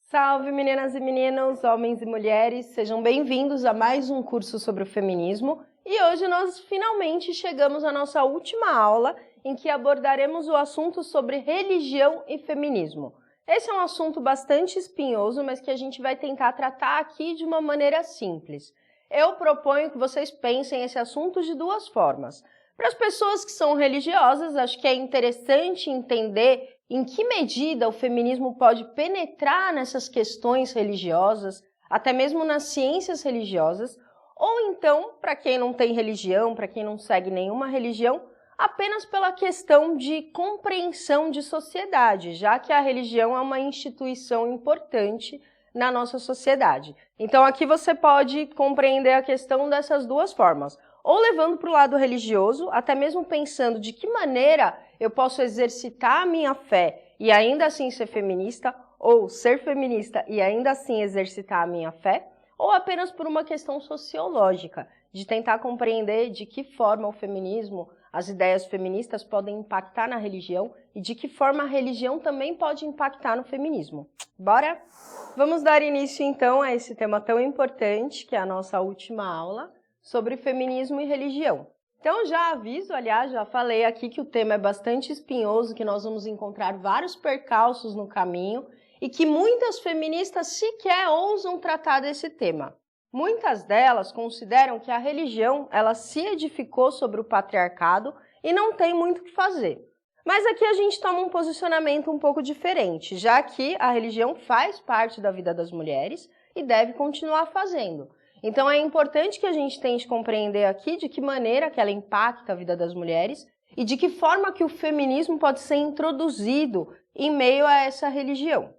Salve meninas e meninos, homens e mulheres, sejam bem-vindos a mais um curso sobre o feminismo e hoje nós finalmente chegamos à nossa última aula em que abordaremos o assunto sobre religião e feminismo. Esse é um assunto bastante espinhoso, mas que a gente vai tentar tratar aqui de uma maneira simples. Eu proponho que vocês pensem esse assunto de duas formas. Para as pessoas que são religiosas, acho que é interessante entender em que medida o feminismo pode penetrar nessas questões religiosas, até mesmo nas ciências religiosas, ou então, para quem não tem religião, para quem não segue nenhuma religião, apenas pela questão de compreensão de sociedade, já que a religião é uma instituição importante na nossa sociedade. Então aqui você pode compreender a questão dessas duas formas, ou levando para o lado religioso, até mesmo pensando de que maneira eu posso exercitar a minha fé e ainda assim ser feminista, ou ser feminista e ainda assim exercitar a minha fé, ou apenas por uma questão sociológica, de tentar compreender de que forma o feminismo, as ideias feministas podem impactar na religião e de que forma a religião também pode impactar no feminismo. Bora? Vamos dar início então a esse tema tão importante, que é a nossa última aula, sobre feminismo e religião. Então já aviso, aliás, já falei aqui que o tema é bastante espinhoso, que nós vamos encontrar vários percalços no caminho e que muitas feministas sequer ousam tratar desse tema. Muitas delas consideram que a religião ela se edificou sobre o patriarcado e não tem muito o que fazer. Mas aqui a gente toma um posicionamento um pouco diferente, já que a religião faz parte da vida das mulheres e deve continuar fazendo. Então é importante que a gente tente compreender aqui de que maneira que ela impacta a vida das mulheres e de que forma que o feminismo pode ser introduzido em meio a essa religião.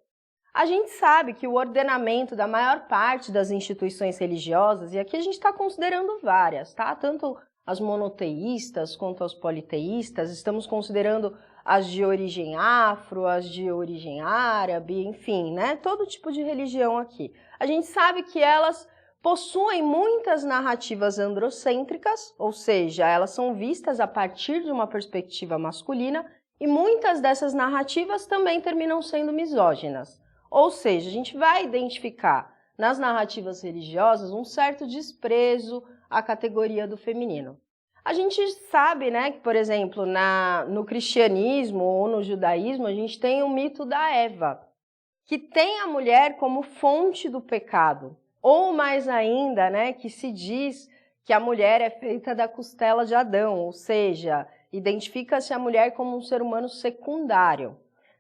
A gente sabe que o ordenamento da maior parte das instituições religiosas, e aqui a gente está considerando várias, tá? Tanto as monoteístas quanto as politeístas, estamos considerando as de origem afro, as de origem árabe, enfim, né? Todo tipo de religião aqui. A gente sabe que elas possuem muitas narrativas androcêntricas, ou seja, elas são vistas a partir de uma perspectiva masculina, e muitas dessas narrativas também terminam sendo misóginas. Ou seja, a gente vai identificar nas narrativas religiosas um certo desprezo à categoria do feminino. A gente sabe, né, que, por exemplo, no cristianismo ou no judaísmo, a gente tem o mito da Eva, que tem a mulher como fonte do pecado. Ou mais ainda, né, que se diz que a mulher é feita da costela de Adão, ou seja, identifica-se a mulher como um ser humano secundário.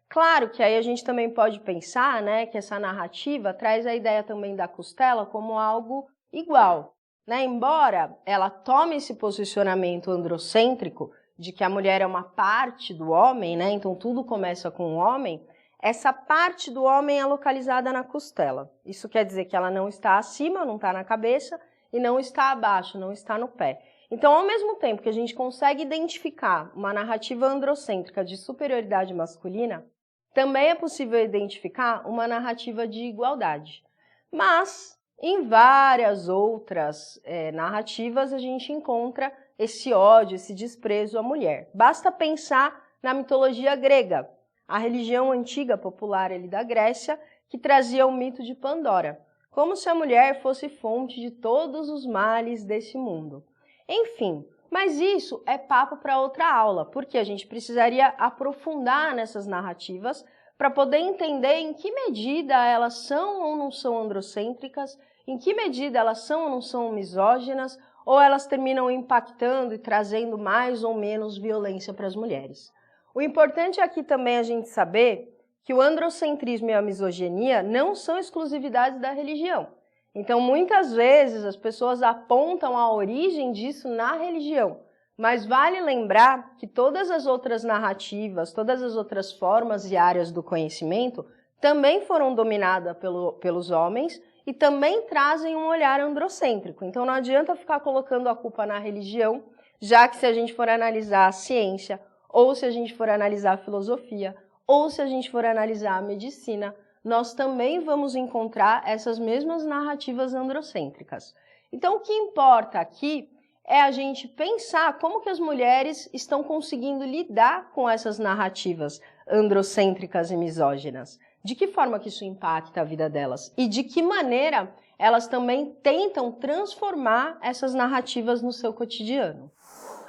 Claro que aí a gente também pode pensar, né, que essa narrativa traz a ideia também da costela como algo igual, né? Embora ela tome esse posicionamento androcêntrico de que a mulher é uma parte do homem, né? Então tudo começa com o homem. Essa parte do homem é localizada na costela. Isso quer dizer que ela não está acima, não está na cabeça, e não está abaixo, não está no pé. Então, ao mesmo tempo que a gente consegue identificar uma narrativa androcêntrica de superioridade masculina, também é possível identificar uma narrativa de igualdade. Mas, em várias outras narrativas, a gente encontra esse ódio, esse desprezo à mulher. Basta pensar na mitologia grega, a religião antiga popular ali da Grécia, que trazia o mito de Pandora, como se a mulher fosse fonte de todos os males desse mundo. Enfim, mas isso é papo para outra aula, porque a gente precisaria aprofundar nessas narrativas para poder entender em que medida elas são ou não são androcêntricas, em que medida elas são ou não são misóginas, ou elas terminam impactando e trazendo mais ou menos violência para as mulheres. O importante aqui também é a gente saber que o androcentrismo e a misoginia não são exclusividades da religião. Então, muitas vezes, as pessoas apontam a origem disso na religião, mas vale lembrar que todas as outras narrativas, todas as outras formas e áreas do conhecimento também foram dominadas pelos homens e também trazem um olhar androcêntrico. Então, não adianta ficar colocando a culpa na religião, já que se a gente for analisar a ciência, ou se a gente for analisar a filosofia, ou se a gente for analisar a medicina, nós também vamos encontrar essas mesmas narrativas androcêntricas. Então, o que importa aqui é a gente pensar como que as mulheres estão conseguindo lidar com essas narrativas androcêntricas e misóginas. de que forma que isso impacta a vida delas e de que maneira elas também tentam transformar essas narrativas no seu cotidiano.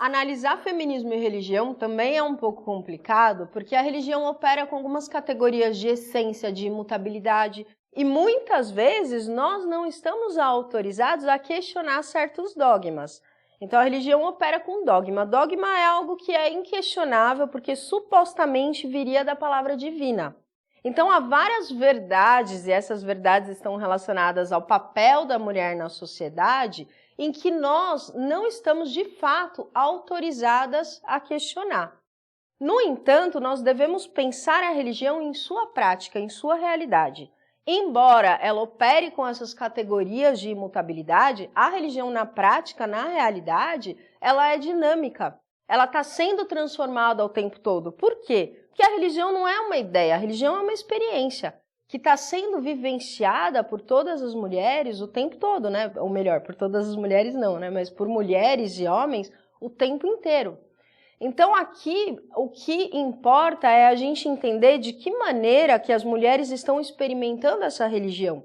Analisar feminismo e religião também é um pouco complicado, porque a religião opera com algumas categorias de essência, de imutabilidade, e muitas vezes nós não estamos autorizados a questionar certos dogmas. Então a religião opera com dogma. Dogma é algo que é inquestionável, porque supostamente viria da palavra divina. Então há várias verdades, e essas verdades estão relacionadas ao papel da mulher na sociedade, em que nós não estamos de fato autorizadas a questionar. No entanto, nós devemos pensar a religião em sua prática, em sua realidade. Embora ela opere com essas categorias de imutabilidade, a religião na prática, na realidade, ela é dinâmica. Ela está sendo transformada o tempo todo. Por quê? Porque a religião não é uma ideia, a religião é uma experiência que está sendo vivenciada por todas as mulheres o tempo todo, né? Ou melhor, por todas as mulheres não, né? Mas por mulheres e homens o tempo inteiro. Então aqui o que importa é a gente entender de que maneira que as mulheres estão experimentando essa religião.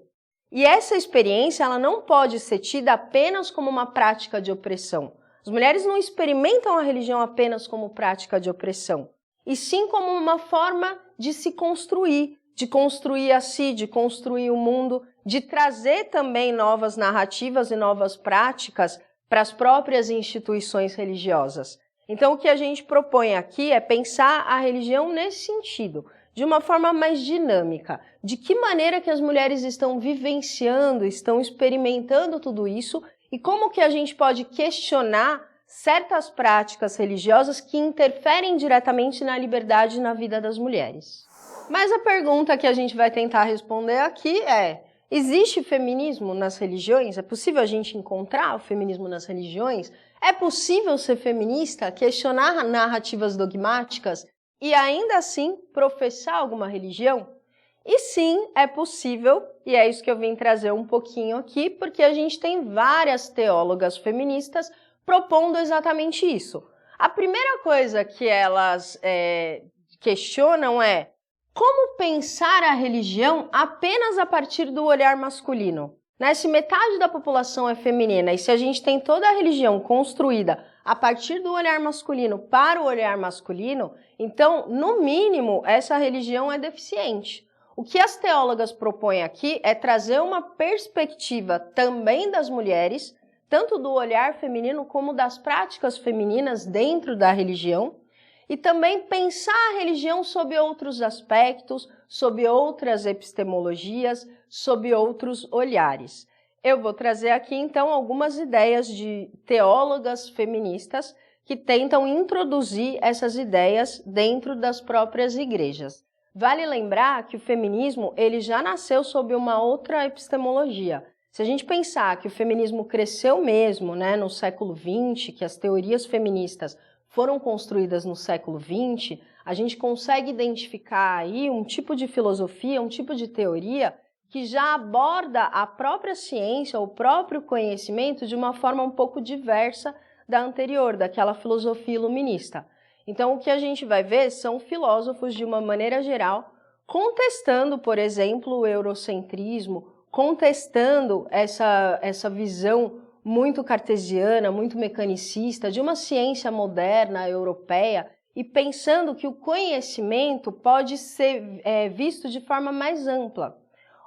E essa experiência ela não pode ser tida apenas como uma prática de opressão. As mulheres não experimentam a religião apenas como prática de opressão, e sim como uma forma de se construir, de construir a si, de construir o mundo, de trazer também novas narrativas e novas práticas para as próprias instituições religiosas. Então, o que a gente propõe aqui é pensar a religião nesse sentido, de uma forma mais dinâmica. De que maneira que as mulheres estão vivenciando, estão experimentando tudo isso e como que a gente pode questionar certas práticas religiosas que interferem diretamente na liberdade e na vida das mulheres. Mas a pergunta que a gente vai tentar responder aqui é: existe feminismo nas religiões? É possível a gente encontrar o feminismo nas religiões? É possível ser feminista, questionar narrativas dogmáticas e ainda assim professar alguma religião? E sim, é possível, e é isso que eu vim trazer um pouquinho aqui, porque a gente tem várias teólogas feministas propondo exatamente isso. A primeira coisa que elas questionam é: como pensar a religião apenas a partir do olhar masculino? Né? Se metade da população é feminina e se a gente tem toda a religião construída a partir do olhar masculino para o olhar masculino, então, no mínimo, essa religião é deficiente. O que as teólogas propõem aqui é trazer uma perspectiva também das mulheres, tanto do olhar feminino como das práticas femininas dentro da religião, e também pensar a religião sob outros aspectos, sob outras epistemologias, sob outros olhares. Eu vou trazer aqui, então, algumas ideias de teólogas feministas que tentam introduzir essas ideias dentro das próprias igrejas. Vale lembrar que o feminismo ele já nasceu sob uma outra epistemologia. Se a gente pensar que o feminismo cresceu mesmo, né, no século XX, que as teorias feministas foram construídas no século XX, a gente consegue identificar aí um tipo de filosofia, um tipo de teoria que já aborda a própria ciência, o próprio conhecimento de uma forma um pouco diversa da anterior, daquela filosofia iluminista. Então, o que a gente vai ver são filósofos, de uma maneira geral, contestando, por exemplo, o eurocentrismo, contestando essa visão muito cartesiana, muito mecanicista, de uma ciência moderna, europeia, e pensando que o conhecimento pode ser visto de forma mais ampla.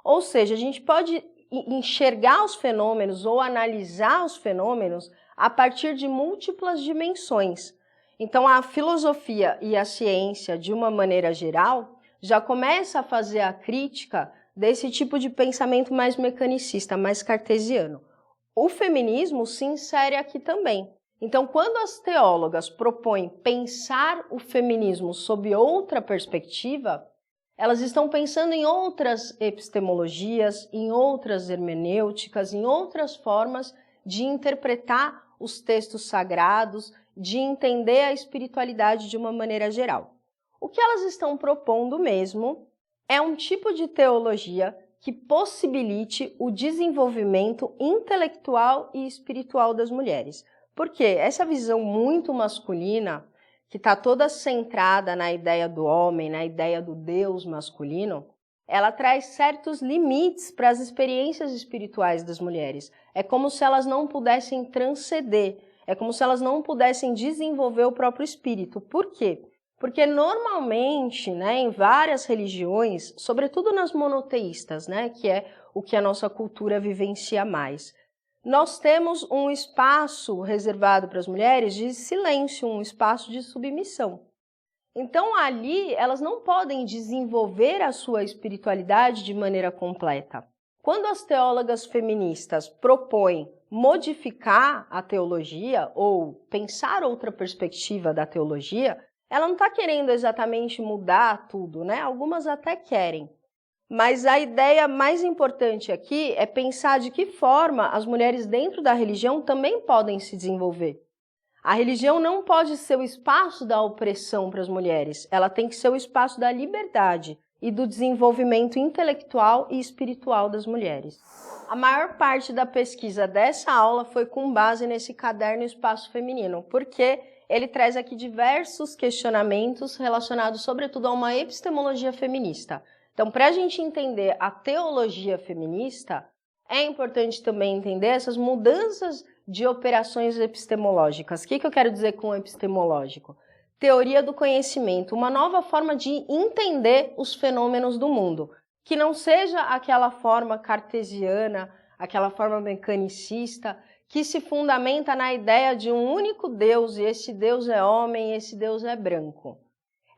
Ou seja, a gente pode enxergar os fenômenos ou analisar os fenômenos a partir de múltiplas dimensões. Então, a filosofia e a ciência, de uma maneira geral, já começa a fazer a crítica desse tipo de pensamento mais mecanicista, mais cartesiano. O feminismo se insere aqui também. Então, quando as teólogas propõem pensar o feminismo sob outra perspectiva, elas estão pensando em outras epistemologias, em outras hermenêuticas, em outras formas de interpretar os textos sagrados, de entender a espiritualidade de uma maneira geral. O que elas estão propondo mesmo é um tipo de teologia que possibilite o desenvolvimento intelectual e espiritual das mulheres. Porque essa visão muito masculina, que está toda centrada na ideia do homem, na ideia do Deus masculino, ela traz certos limites para as experiências espirituais das mulheres. É como se elas não pudessem transcender, é como se elas não pudessem desenvolver o próprio espírito. Por quê? Porque normalmente, em várias religiões, sobretudo nas monoteístas, que é o que a nossa cultura vivencia mais, nós temos um espaço reservado para as mulheres de silêncio, um espaço de submissão. Então, ali, elas não podem desenvolver a sua espiritualidade de maneira completa. Quando as teólogas feministas propõem modificar a teologia ou pensar outra perspectiva da teologia, ela não está querendo exatamente mudar tudo, Algumas até querem. Mas a ideia mais importante aqui é pensar de que forma as mulheres dentro da religião também podem se desenvolver. A religião não pode ser o espaço da opressão para as mulheres, ela tem que ser o espaço da liberdade e do desenvolvimento intelectual e espiritual das mulheres. A maior parte da pesquisa dessa aula foi com base nesse caderno Espaço Feminino, porque ele traz aqui diversos questionamentos relacionados sobretudo a uma epistemologia feminista. Então, para a gente entender a teologia feminista, é importante também entender essas mudanças de operações epistemológicas. O que eu quero dizer com epistemológico? Teoria do conhecimento, uma nova forma de entender os fenômenos do mundo, que não seja aquela forma cartesiana, aquela forma mecanicista, que se fundamenta na ideia de um único Deus, e esse Deus é homem, e esse Deus é branco.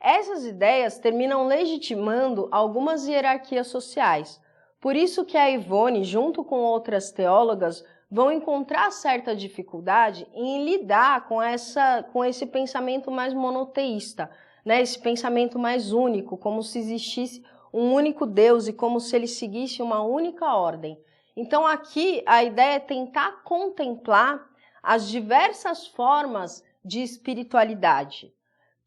Essas ideias terminam legitimando algumas hierarquias sociais. Por isso que a Ivone, junto com outras teólogas, vão encontrar certa dificuldade em lidar com esse pensamento mais monoteísta, esse pensamento mais único, como se existisse um único Deus e como se ele seguisse uma única ordem. Então aqui a ideia é tentar contemplar as diversas formas de espiritualidade.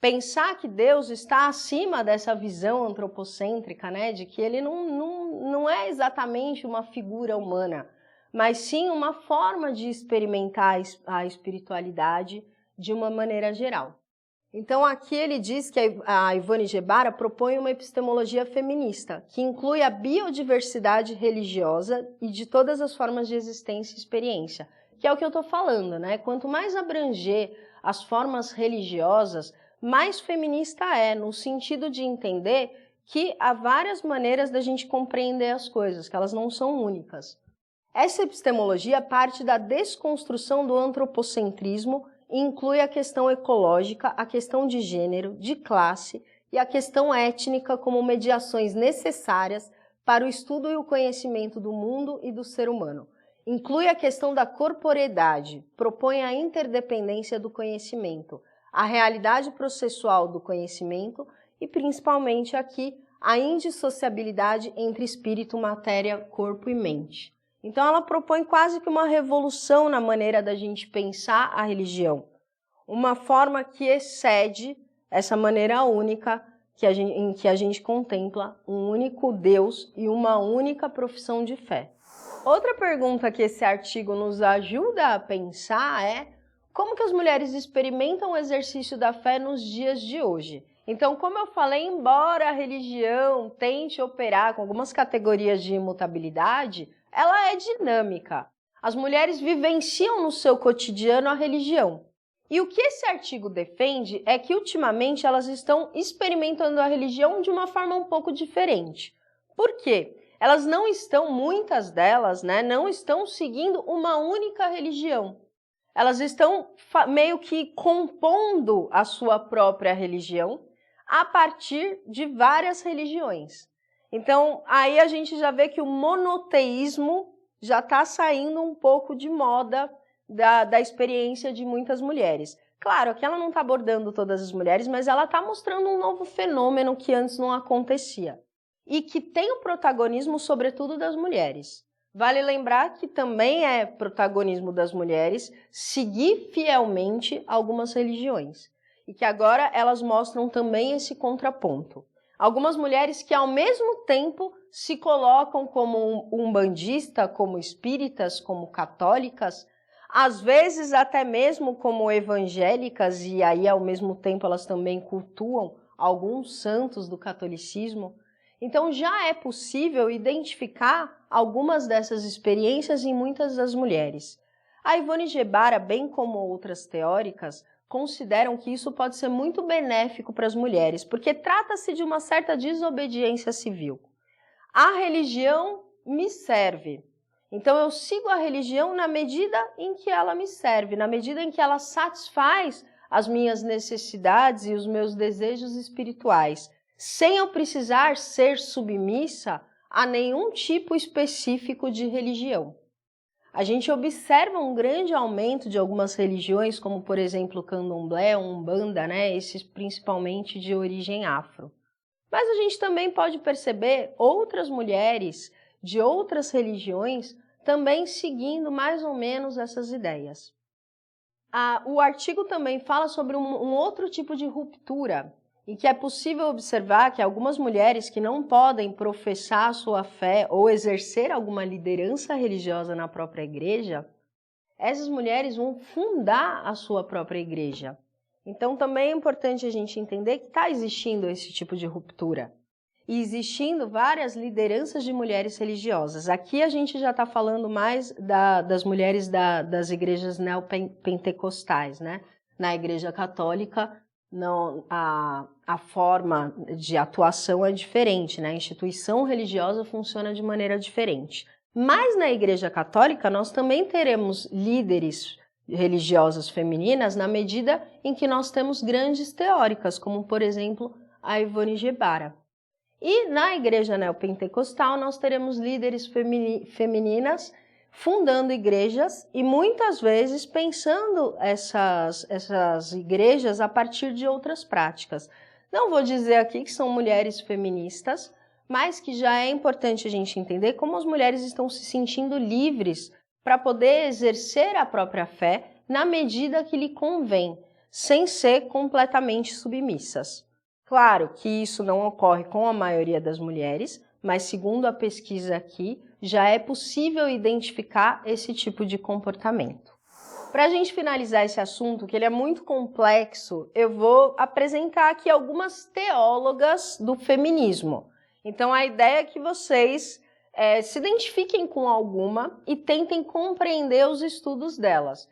Pensar que Deus está acima dessa visão antropocêntrica, de que ele não é exatamente uma figura humana, mas sim uma forma de experimentar a espiritualidade de uma maneira geral. Então aqui ele diz que a Ivone Gebara propõe uma epistemologia feminista, que inclui a biodiversidade religiosa e de todas as formas de existência e experiência, que é o que eu estou falando, Quanto mais abranger as formas religiosas, mais feminista é, no sentido de entender que há várias maneiras da gente compreender as coisas, que elas não são únicas. Essa epistemologia parte da desconstrução do antropocentrismo e inclui a questão ecológica, a questão de gênero, de classe e a questão étnica como mediações necessárias para o estudo e o conhecimento do mundo e do ser humano. Inclui a questão da corporeidade, propõe a interdependência do conhecimento, a realidade processual do conhecimento e, principalmente aqui, a indissociabilidade entre espírito, matéria, corpo e mente. Então, ela propõe quase que uma revolução na maneira da gente pensar a religião, uma forma que excede essa maneira única em que a gente contempla um único Deus e uma única profissão de fé. Outra pergunta que esse artigo nos ajuda a pensar é: como que as mulheres experimentam o exercício da fé nos dias de hoje? Então, como eu falei, embora a religião tente operar com algumas categorias de imutabilidade, ela é dinâmica. As mulheres vivenciam no seu cotidiano a religião. E o que esse artigo defende é que, ultimamente, elas estão experimentando a religião de uma forma um pouco diferente. Por quê? Elas não estão, muitas delas, não estão seguindo uma única religião. Elas estão meio que compondo a sua própria religião a partir de várias religiões. Então, aí a gente já vê que o monoteísmo já está saindo um pouco de moda da experiência de muitas mulheres. Claro que ela não está abordando todas as mulheres, mas ela está mostrando um novo fenômeno que antes não acontecia. E que tem o protagonismo, sobretudo, das mulheres. Vale lembrar que também é protagonismo das mulheres seguir fielmente algumas religiões. E que agora elas mostram também esse contraponto. Algumas mulheres que ao mesmo tempo se colocam como umbandista, como espíritas, como católicas, às vezes até mesmo como evangélicas, e aí ao mesmo tempo elas também cultuam alguns santos do catolicismo. Então já é possível identificar algumas dessas experiências em muitas das mulheres. A Ivone Gebara, bem como outras teóricas, consideram que isso pode ser muito benéfico para as mulheres, porque trata-se de uma certa desobediência civil. A religião me serve. Então eu sigo a religião na medida em que ela me serve, na medida em que ela satisfaz as minhas necessidades e os meus desejos espirituais, sem eu precisar ser submissa a nenhum tipo específico de religião. A gente observa um grande aumento de algumas religiões, como por exemplo o candomblé, umbanda, né? Esses principalmente de origem afro. Mas a gente também pode perceber outras mulheres de outras religiões também seguindo mais ou menos essas ideias. O artigo também fala sobre um outro tipo de ruptura, e que é possível observar que algumas mulheres que não podem professar a sua fé ou exercer alguma liderança religiosa na própria igreja, essas mulheres vão fundar a sua própria igreja. Então também é importante a gente entender que está existindo esse tipo de ruptura. E existindo várias lideranças de mulheres religiosas. Aqui a gente já está falando mais das mulheres das igrejas neopentecostais, né? Na igreja católica, não, a forma de atuação é diferente, né? A instituição religiosa funciona de maneira diferente. Mas na igreja católica nós também teremos líderes religiosas femininas na medida em que nós temos grandes teóricas, como por exemplo a Ivone Gebara. E na igreja neopentecostal nós teremos líderes femininas fundando igrejas e muitas vezes pensando essas igrejas a partir de outras práticas. Não vou dizer aqui que são mulheres feministas, mas que já é importante a gente entender como as mulheres estão se sentindo livres para poder exercer a própria fé na medida que lhe convém, sem ser completamente submissas. Claro que isso não ocorre com a maioria das mulheres, mas segundo a pesquisa aqui, já é possível identificar esse tipo de comportamento. Para a gente finalizar esse assunto, que ele é muito complexo, eu vou apresentar aqui algumas teólogas do feminismo. Então a ideia é que vocês se identifiquem com alguma e tentem compreender os estudos delas.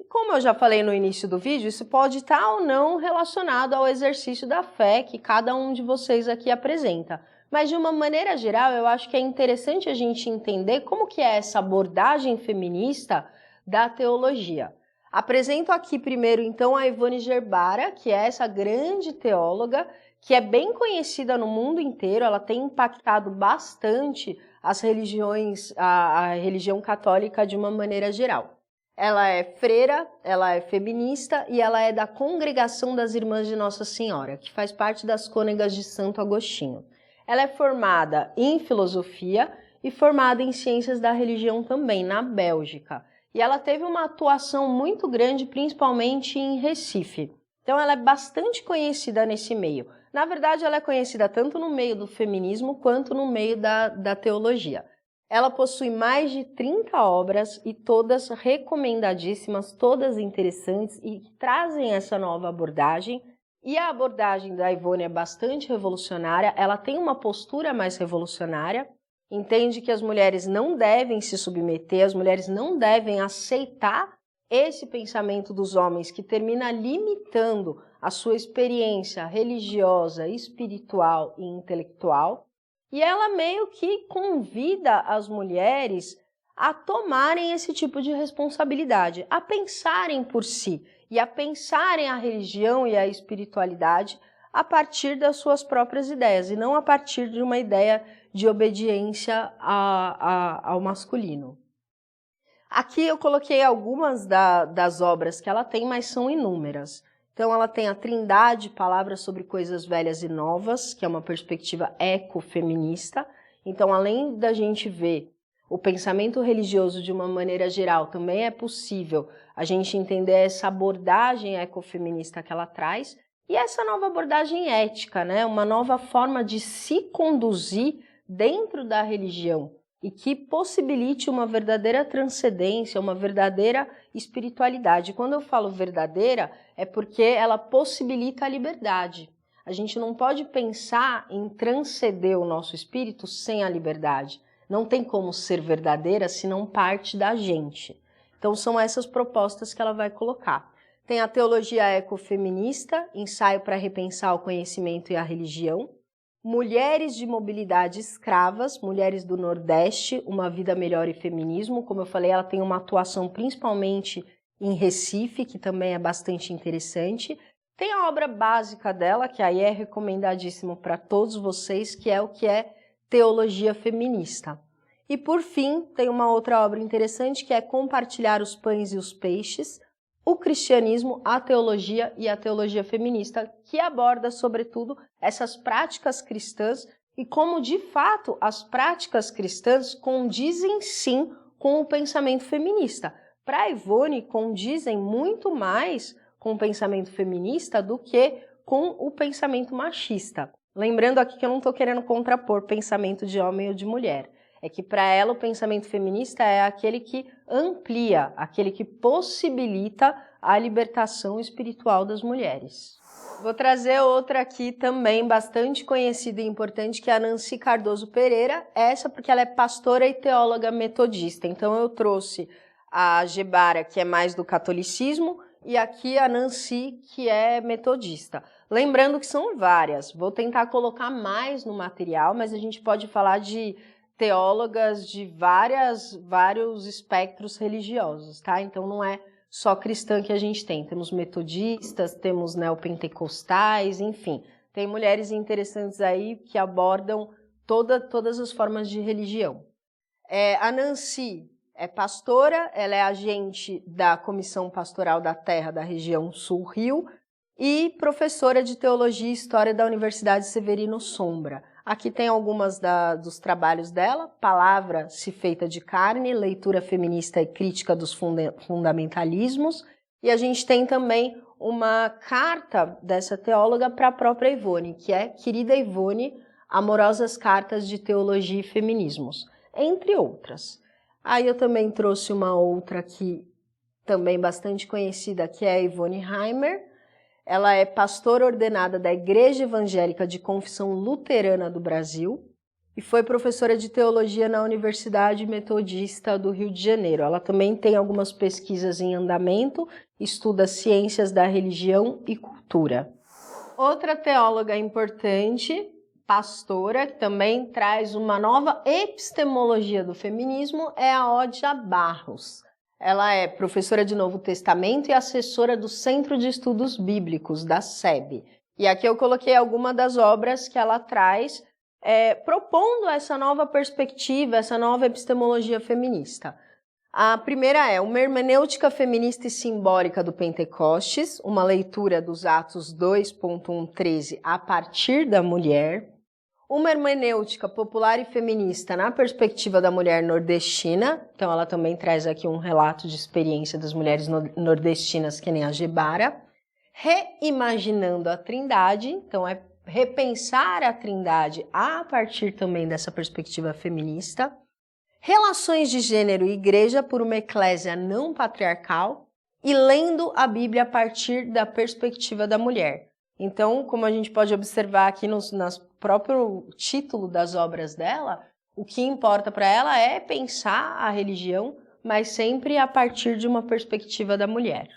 Como eu já falei no início do vídeo, isso pode estar ou não relacionado ao exercício da fé que cada um de vocês aqui apresenta. Mas de uma maneira geral, eu acho que é interessante a gente entender como que é essa abordagem feminista da teologia. Apresento aqui primeiro então a Ivone Gebara, que é essa grande teóloga, que é bem conhecida no mundo inteiro, ela tem impactado bastante as religiões, a religião católica de uma maneira geral. Ela é freira, ela é feminista e ela é da Congregação das Irmãs de Nossa Senhora, que faz parte das Cônegas de Santo Agostinho. Ela é formada em filosofia e formada em ciências da religião também, na Bélgica. E ela teve uma atuação muito grande, principalmente em Recife. Então ela é bastante conhecida nesse meio. Na verdade, ela é conhecida tanto no meio do feminismo quanto no meio da teologia. Ela possui mais de 30 obras e todas recomendadíssimas, todas interessantes e que trazem essa nova abordagem. E a abordagem da Ivone é bastante revolucionária, ela tem uma postura mais revolucionária, entende que as mulheres não devem se submeter, as mulheres não devem aceitar esse pensamento dos homens que termina limitando a sua experiência religiosa, espiritual e intelectual. E ela meio que convida as mulheres a tomarem esse tipo de responsabilidade, a pensarem por si e a pensarem a religião e a espiritualidade a partir das suas próprias ideias e não a partir de uma ideia de obediência ao masculino. Aqui eu coloquei algumas das obras que ela tem, mas são inúmeras. Então ela tem a Trindade, Palavras sobre Coisas Velhas e Novas, que é uma perspectiva ecofeminista. Então, além da gente ver o pensamento religioso de uma maneira geral, também é possível a gente entender essa abordagem ecofeminista que ela traz e essa nova abordagem ética, né? Uma nova forma de se conduzir dentro da religião e que possibilite uma verdadeira transcendência, uma verdadeira espiritualidade. Quando eu falo verdadeira, é porque ela possibilita a liberdade. A gente não pode pensar em transcender o nosso espírito sem a liberdade. Não tem como ser verdadeira se não parte da gente. Então são essas propostas que ela vai colocar. Tem a teologia ecofeminista, ensaio para repensar o conhecimento e a religião. Mulheres de mobilidade escravas, mulheres do Nordeste, uma vida melhor e feminismo. Como eu falei, ela tem uma atuação principalmente em Recife, que também é bastante interessante. Tem a obra básica dela, que aí é recomendadíssimo para todos vocês, que é o que é Teologia Feminista. E por fim, tem uma outra obra interessante, que é Compartilhar os Pães e os Peixes, o cristianismo, a teologia e a teologia feminista, que aborda, sobretudo, essas práticas cristãs e como, de fato, as práticas cristãs condizem, sim, com o pensamento feminista. Para a Ivone, condizem muito mais com o pensamento feminista do que com o pensamento machista. Lembrando aqui que eu não estou querendo contrapor pensamento de homem ou de mulher. É que para ela o pensamento feminista é aquele que amplia, aquele que possibilita a libertação espiritual das mulheres. Vou trazer outra aqui também bastante conhecida e importante, que é a Nancy Cardoso Pereira, essa porque ela é pastora e teóloga metodista. Então eu trouxe a Gebara, que é mais do catolicismo, e aqui a Nancy, que é metodista. Lembrando que são várias, vou tentar colocar mais no material, mas a gente pode falar de teólogas de vários espectros religiosos, tá? Então não é só cristã que a gente tem. Temos metodistas, temos neopentecostais, enfim. Tem mulheres interessantes aí que abordam todas as formas de religião. A Nancy é pastora, ela é agente da Comissão Pastoral da Terra da região Sul-Rio e professora de Teologia e História da Universidade Severino Sombra. Aqui tem algumas dos trabalhos dela: Palavra se feita de carne, leitura feminista e crítica dos fundamentalismos. E a gente tem também uma carta dessa teóloga para a própria Ivone, que é Querida Ivone, Amorosas Cartas de Teologia e Feminismos, entre outras. Aí eu também trouxe uma outra aqui, também bastante conhecida, que é a Ivone Heimer. Ela é pastora ordenada da Igreja Evangélica de Confissão Luterana do Brasil e foi professora de teologia na Universidade Metodista do Rio de Janeiro. Ela também tem algumas pesquisas em andamento, estuda ciências da religião e cultura. Outra teóloga importante, pastora, que também traz uma nova epistemologia do feminismo, é a Odia Barros. Ela é professora de Novo Testamento e assessora do Centro de Estudos Bíblicos, da SEB. E aqui eu coloquei algumas das obras que ela traz, propondo essa nova perspectiva, essa nova epistemologia feminista. A primeira é Uma Hermenêutica Feminista e Simbólica do Pentecostes, uma leitura dos Atos 2.1.13 a partir da mulher. Uma hermenêutica popular e feminista na perspectiva da mulher nordestina. Então ela também traz aqui um relato de experiência das mulheres nordestinas, que nem a Gebara. Reimaginando a Trindade, então é repensar a Trindade a partir também dessa perspectiva feminista. Relações de gênero e igreja por uma eclésia não patriarcal e lendo a Bíblia a partir da perspectiva da mulher. Então, como a gente pode observar aqui no próprio título das obras dela, o que importa para ela é pensar a religião, mas sempre a partir de uma perspectiva da mulher.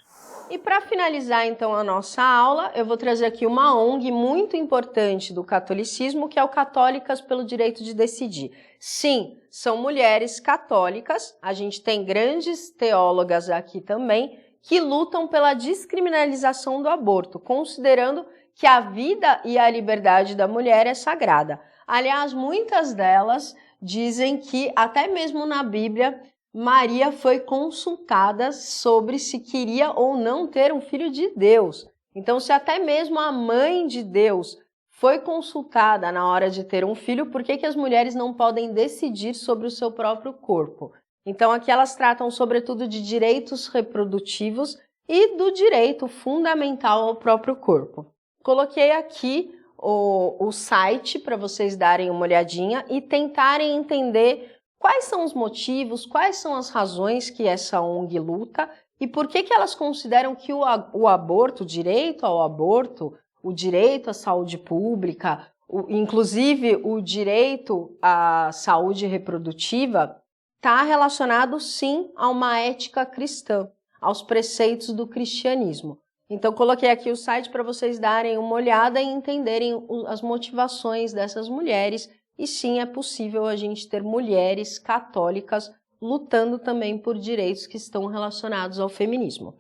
E para finalizar então a nossa aula, eu vou trazer aqui uma ONG muito importante do catolicismo, que é o Católicas pelo Direito de Decidir. Sim, são mulheres católicas, a gente tem grandes teólogas aqui também, que lutam pela descriminalização do aborto, considerando que a vida e a liberdade da mulher é sagrada. Aliás, muitas delas dizem que até mesmo na Bíblia, Maria foi consultada sobre se queria ou não ter um filho de Deus. Então, se até mesmo a mãe de Deus foi consultada na hora de ter um filho, por que as mulheres não podem decidir sobre o seu próprio corpo? Então, aqui elas tratam sobretudo de direitos reprodutivos e do direito fundamental ao próprio corpo. Coloquei aqui o site para vocês darem uma olhadinha e tentarem entender quais são os motivos, quais são as razões que essa ONG luta e por que elas consideram que o aborto, o direito ao aborto, o direito à saúde pública, inclusive o direito à saúde reprodutiva, está relacionado sim a uma ética cristã, aos preceitos do cristianismo. Então, coloquei aqui o site para vocês darem uma olhada e entenderem as motivações dessas mulheres. E sim, é possível a gente ter mulheres católicas lutando também por direitos que estão relacionados ao feminismo.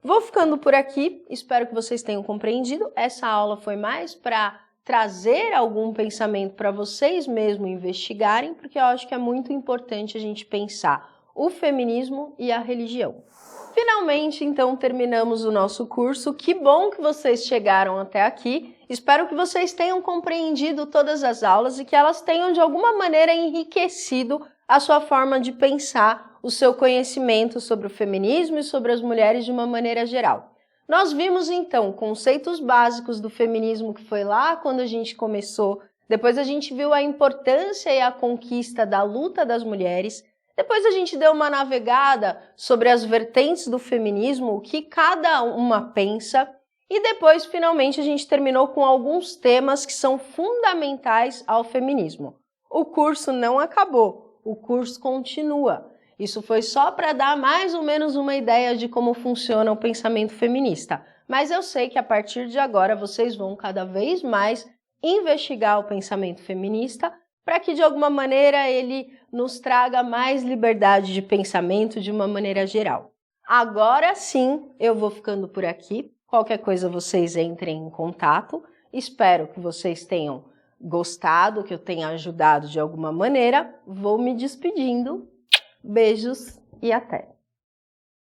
Vou ficando por aqui, espero que vocês tenham compreendido. Essa aula foi mais para trazer algum pensamento para vocês mesmos investigarem, porque eu acho que é muito importante a gente pensar o feminismo e a religião. Finalmente, então, terminamos o nosso curso. Que bom que vocês chegaram até aqui. Espero que vocês tenham compreendido todas as aulas e que elas tenham, de alguma maneira, enriquecido a sua forma de pensar, o seu conhecimento sobre o feminismo e sobre as mulheres de uma maneira geral. Nós vimos, então, conceitos básicos do feminismo, que foi lá quando a gente começou. Depois a gente viu a importância e a conquista da luta das mulheres. Depois a gente deu uma navegada sobre as vertentes do feminismo, o que cada uma pensa, e depois, finalmente, a gente terminou com alguns temas que são fundamentais ao feminismo. O curso não acabou, o curso continua. Isso foi só para dar mais ou menos uma ideia de como funciona o pensamento feminista, mas eu sei que a partir de agora vocês vão cada vez mais investigar o pensamento feminista, para que, de alguma maneira, ele nos traga mais liberdade de pensamento de uma maneira geral. Agora sim, eu vou ficando por aqui. Qualquer coisa, vocês entrem em contato. Espero que vocês tenham gostado, que eu tenha ajudado de alguma maneira. Vou me despedindo. Beijos e até!